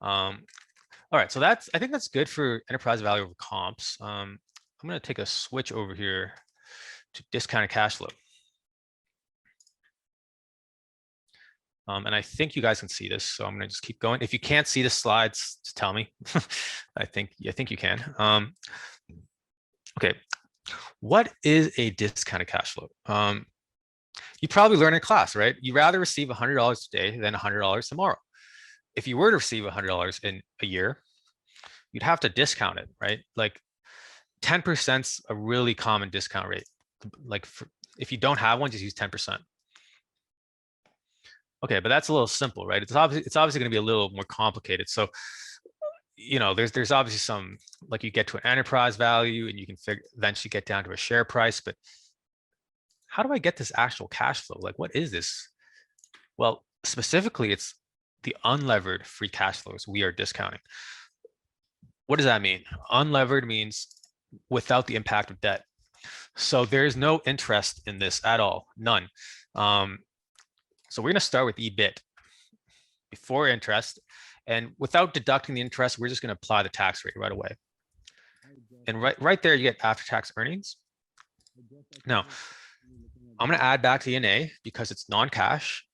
All right, so I think that's good for enterprise value over comps. I'm going to take a switch over here to discounted cash flow. And I think you guys can see this, so I'm going to just keep going. If you can't see the slides, just tell me. I think you can. Okay, what is a discounted cash flow? You probably learn in class, right? You'd rather receive $100 today than $100 tomorrow. If you were to receive $100 in a year, you'd have to discount it, right? Like 10% a really common discount rate. Like if you don't have one, just use 10%. Okay, but that's a little simple, right? It's obviously going to be a little more complicated. So, there's obviously some, like you get to an enterprise value and you can eventually get down to a share price, but how do I get this actual cash flow? Like, what is this? Well, specifically, it's the unlevered free cash flows we are discounting. What does that mean? Unlevered means without the impact of debt. So there's no interest in this at all, none. So we're going to start with EBIT before interest, and without deducting the interest, we're just going to apply the tax rate right away. And right there, you get after-tax earnings. Now, I'm going to add back the D&A because it's non-cash.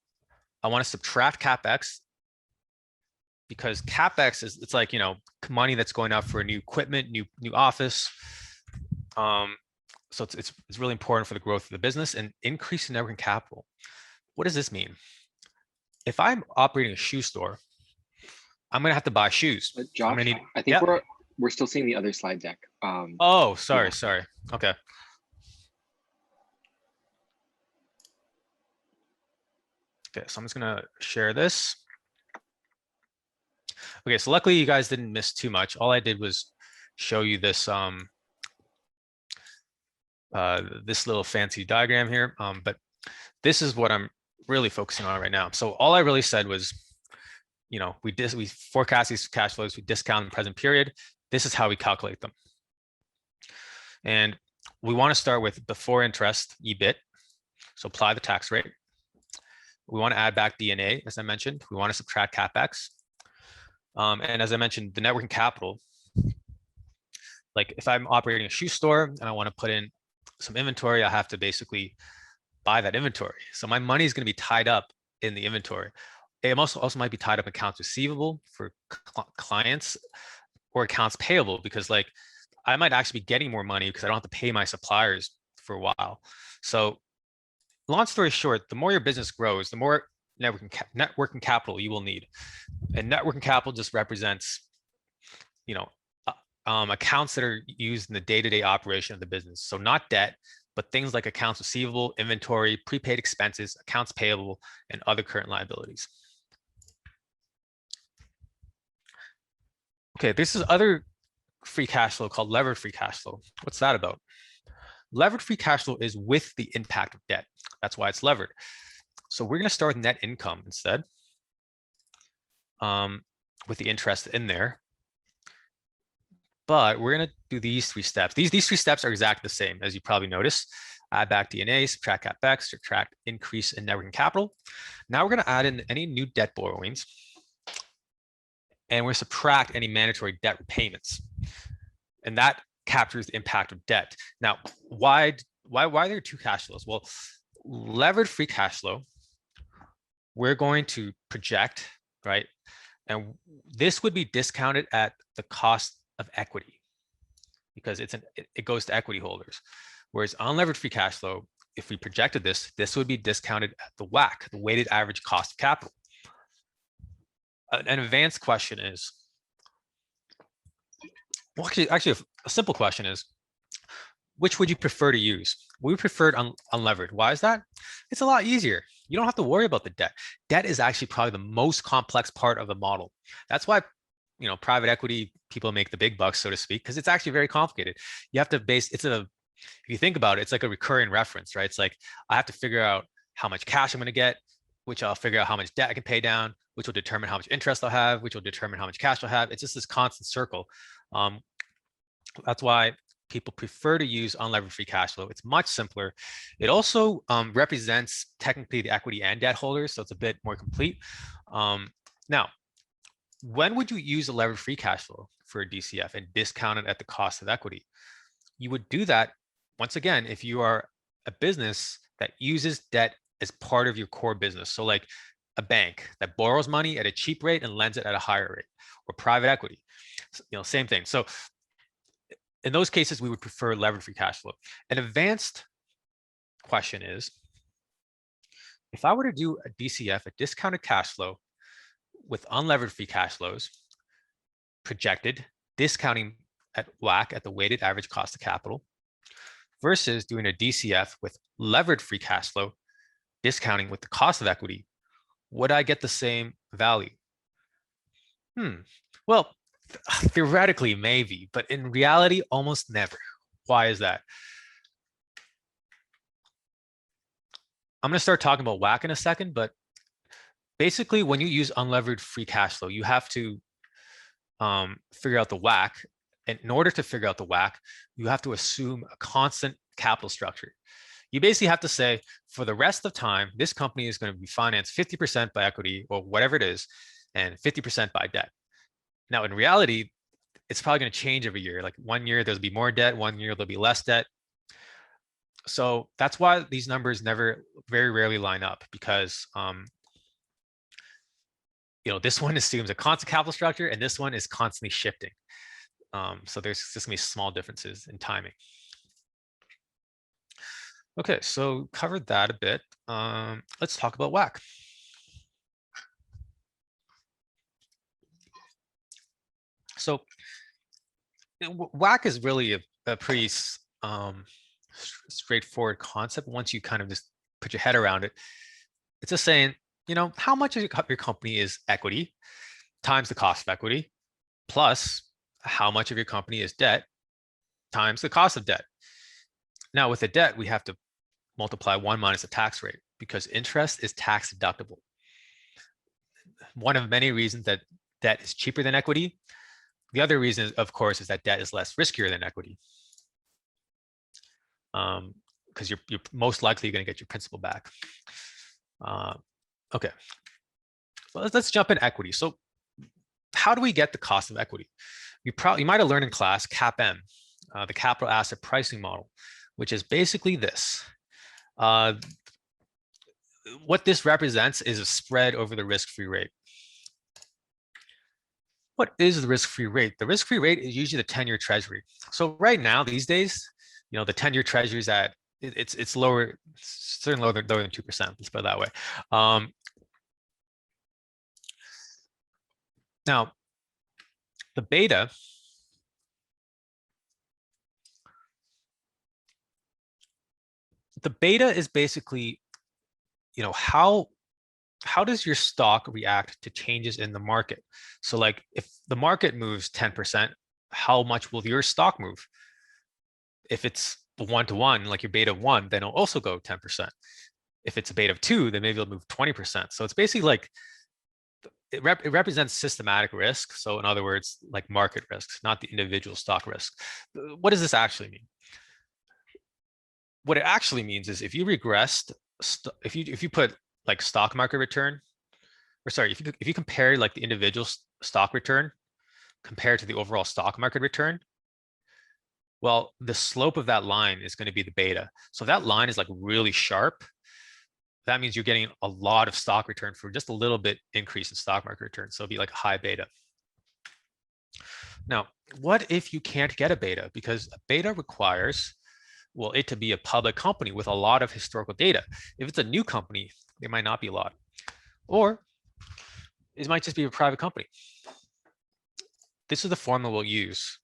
I want to subtract CapEx because CapEx it's like, money that's going out for new equipment, new office. So it's really important for the growth of the business. And increase in net working capital. What does this mean? If I'm operating a shoe store, I'm going to have to buy shoes. Josh, I think we're still seeing the other slide deck. Oh, sorry. Okay. Okay, so I'm just going to share this. Okay, so luckily you guys didn't miss too much. All I did was show you this this little fancy diagram here, but this is what I'm really focusing on right now. So all I really said was, we forecast these cash flows, we discount the present period. This is how we calculate them. And we want to start with before interest, EBIT. So apply the tax rate. We want to add back D&A, as I mentioned. We want to subtract CapEx. And as I mentioned, the net working capital, like if I'm operating a shoe store and I want to put in some inventory, I have to basically buy that inventory. So my money is going to be tied up in the inventory. It also might be tied up in accounts receivable for clients or accounts payable, because like I might actually be getting more money because I don't have to pay my suppliers for a while. So long story short, the more your business grows, the more net working capital you will need. And net working capital just represents, accounts that are used in the day-to-day operation of the business. So not debt, but things like accounts receivable, inventory, prepaid expenses, accounts payable, and other current liabilities. Okay, this is other free cash flow called levered free cash flow. What's that about? Levered free cash flow is with the impact of debt. That's why it's levered. So we're going to start with net income instead, with the interest in there. But we're going to do these three steps. These three steps are exactly the same, as you probably noticed. Add back D&A, subtract CapEx, subtract increase in net working capital. Now we're going to add in any new debt borrowings, and we're going to subtract any mandatory debt repayments. And that captures the impact of debt. Now, why are there two cash flows? Well, levered free cash flow, we're going to project, right? And this would be discounted at the cost of equity because it goes to equity holders. Whereas unlevered free cash flow, if we projected this would be discounted at the WACC, the weighted average cost of capital. An advanced question is, well, actually a simple question is, which would you prefer to use? We preferred unlevered. Why is that? It's a lot easier. You don't have to worry about the debt. Debt is actually probably the most complex part of the model. That's why, private equity people make the big bucks, so to speak, because it's actually very complicated. You have to if you think about it, it's like a recurring reference, right? It's like, I have to figure out how much cash I'm going to get, which I'll figure out how much debt I can pay down, which will determine how much interest I'll have, which will determine how much cash I'll have. It's just this constant circle. That's why people prefer to use unlevered free cash flow. It's much simpler. It also represents technically the equity and debt holders, so it's a bit more complete. Now, when would you use a levered free cash flow for a DCF and discount it at the cost of equity? You would do that, once again, if you are a business that uses debt as part of your core business. So like a bank that borrows money at a cheap rate and lends it at a higher rate, or private equity, same thing. So in those cases, we would prefer levered free cash flow. An advanced question is, if I were to do a DCF, a discounted cash flow with unlevered free cash flows, projected, discounting at WACC at the weighted average cost of capital, versus doing a DCF with levered free cash flow, discounting with the cost of equity, would I get the same value? Well, theoretically, maybe, but in reality, almost never. Why is that? I'm going to start talking about WACC in a second, but basically, when you use unlevered free cash flow, you have to figure out the WACC. And in order to figure out the WACC, you have to assume a constant capital structure. You basically have to say, for the rest of time, this company is going to be financed 50% by equity or whatever it is, and 50% by debt. Now, in reality, it's probably going to change every year. Like 1 year, there'll be more debt. 1 year, there'll be less debt. So that's why these numbers very rarely line up, because this one assumes a constant capital structure, and this one is constantly shifting. So there's just gonna be small differences in timing. Okay, so covered that a bit. Let's talk about WACC. So WACC is really a pretty straightforward concept. Once you kind of just put your head around it, it's just saying, how much of your company is equity times the cost of equity, plus how much of your company is debt times the cost of debt. Now with the debt, we have to multiply 1 minus the tax rate, because interest is tax deductible. One of many reasons that debt is cheaper than equity. The other reason, of course, is that debt is less riskier than equity, because you're most likely going to get your principal back. Okay, well, let's jump in equity. So how do we get the cost of equity? You might have learned in class CAPM, the capital asset pricing model, which is basically this. What this represents is a spread over the risk-free rate. What is the risk-free rate? The risk-free rate is usually the 10-year treasury. So right now, these days, the 10-year treasury is at, it's lower, certainly lower than 2%, let's put it that way. Now, the beta is basically, how does your stock react to changes in the market? So like if the market moves 10%, how much will your stock move? If it's 1-to-1, like your beta of 1, then it'll also go 10%. If it's a beta of 2, then maybe it'll move 20%. So it's basically like, it represents systematic risk. So in other words, like market risks, not the individual stock risk. What does this actually mean? What it actually means is if you regressed, if you put like stock market return, or sorry, if you compare like the individual stock return compared to the overall stock market return, well, the slope of that line is going to be the beta. So if that line is like really sharp, that means you're getting a lot of stock return for just a little bit increase in stock market return. So it'll be like a high beta. Now, what if you can't get a beta? Because a beta requires, well, it to be a public company with a lot of historical data. If it's a new company, there might not be a lot. Or it might just be a private company. This is the formula we'll use.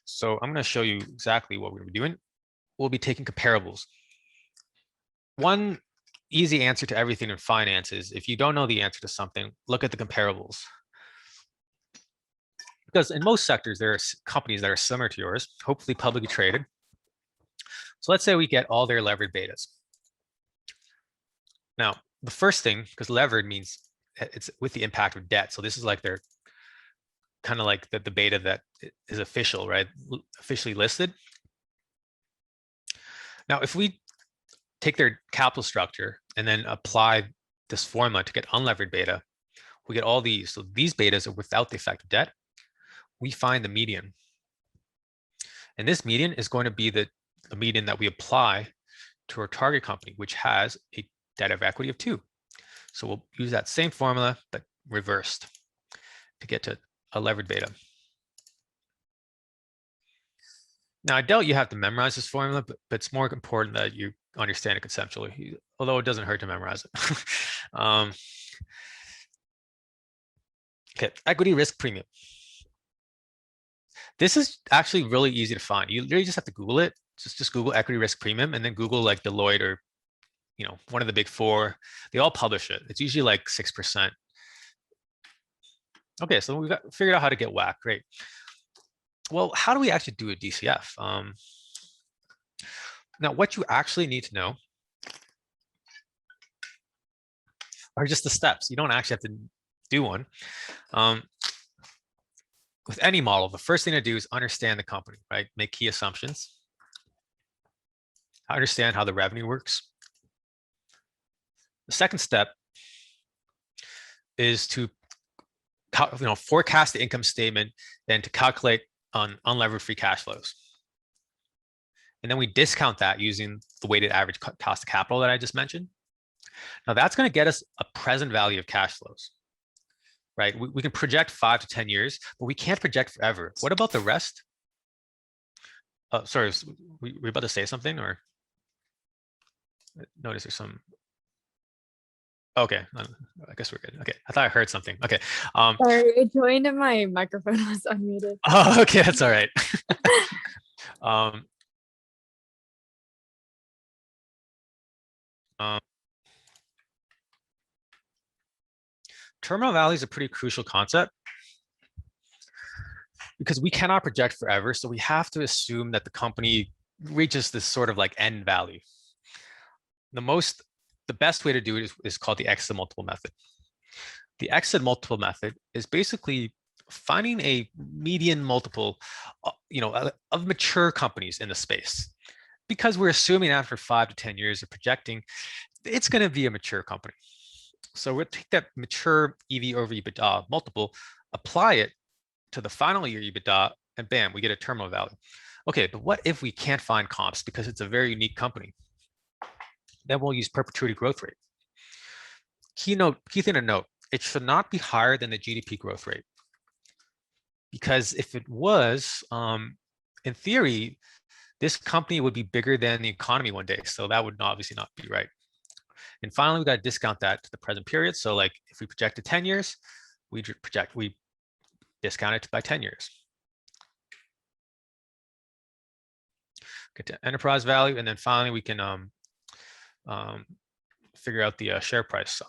So I'm going to show you exactly what we're doing. We'll be taking comparables. One easy answer to everything in finance is if you don't know the answer to something, look at the comparables. Because in most sectors, there are companies that are similar to yours, hopefully publicly traded. So let's say we get all their levered betas. Now, the first thing, because levered means it's with the impact of debt. So this is like their kind of like the beta that is official, right? Officially listed. Now, if we take their capital structure and then apply this formula to get unlevered beta, we get all these. So these betas are without the effect of debt. We find the median. And this median is going to be the median that we apply to our target company, which has a debt of equity of 2. So we'll use that same formula, but reversed to get to a levered beta. Now, I doubt you have to memorize this formula, but it's more important that you understand it conceptually, although it doesn't hurt to memorize it. Okay, equity risk premium. This is actually really easy to find. You literally just have to Google it. Just Google equity risk premium and then Google like Deloitte or, you know, one of the big 4. They all publish it. It's usually like 6%. Okay, so we've figured out how to get WACC. Great. Well, how do we actually do a DCF? Now, what you actually need to know are just the steps. You don't actually have to do one. With any model, the first thing to do is understand the company, right? Make key assumptions. Understand how the revenue works. The second step is to forecast the income statement, then to calculate on unlevered free cash flows. And then we discount that using the weighted average cost of capital that I just mentioned. Now that's going to get us a present value of cash flows, right? We can project 5 to 10 years, but we can't project forever. What about the rest? Sorry, we're about to say something, or notice there's some. Okay, I guess we're good. Okay, I thought I heard something. Okay. Sorry, it joined and my microphone was unmuted. Oh, okay, that's all right. Terminal value is a pretty crucial concept because we cannot project forever. So we have to assume that the company reaches this sort of like end value. The best way to do it is called the exit multiple method. The exit multiple method is basically finding a median multiple, of mature companies in the space, because we're assuming after 5 to 10 years of projecting, it's going to be a mature company. So we'll take that mature EV over EBITDA multiple, apply it to the final year EBITDA, and bam, we get a terminal value. Okay, but what if we can't find comps because it's a very unique company? Then we'll use perpetuity growth rate. Key thing to note, it should not be higher than the GDP growth rate. Because if it was, in theory, this company would be bigger than the economy one day. So that would obviously not be right. And finally, we got to discount that to the present period. So like if we projected 10 years, we discount it by 10 years. Get to enterprise value. And then finally, we can figure out the share price.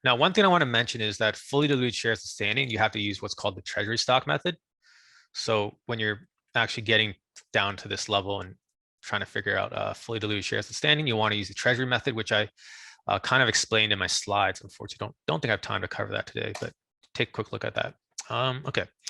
Now, one thing I want to mention is that fully diluted shares outstanding, you have to use what's called the treasury stock method. So when you're actually getting down to this level and trying to figure out fully diluted shares outstanding, you want to use the treasury method, which I kind of explained in my slides. Unfortunately, don't think I have time to cover that today, but take a quick look at that. Okay.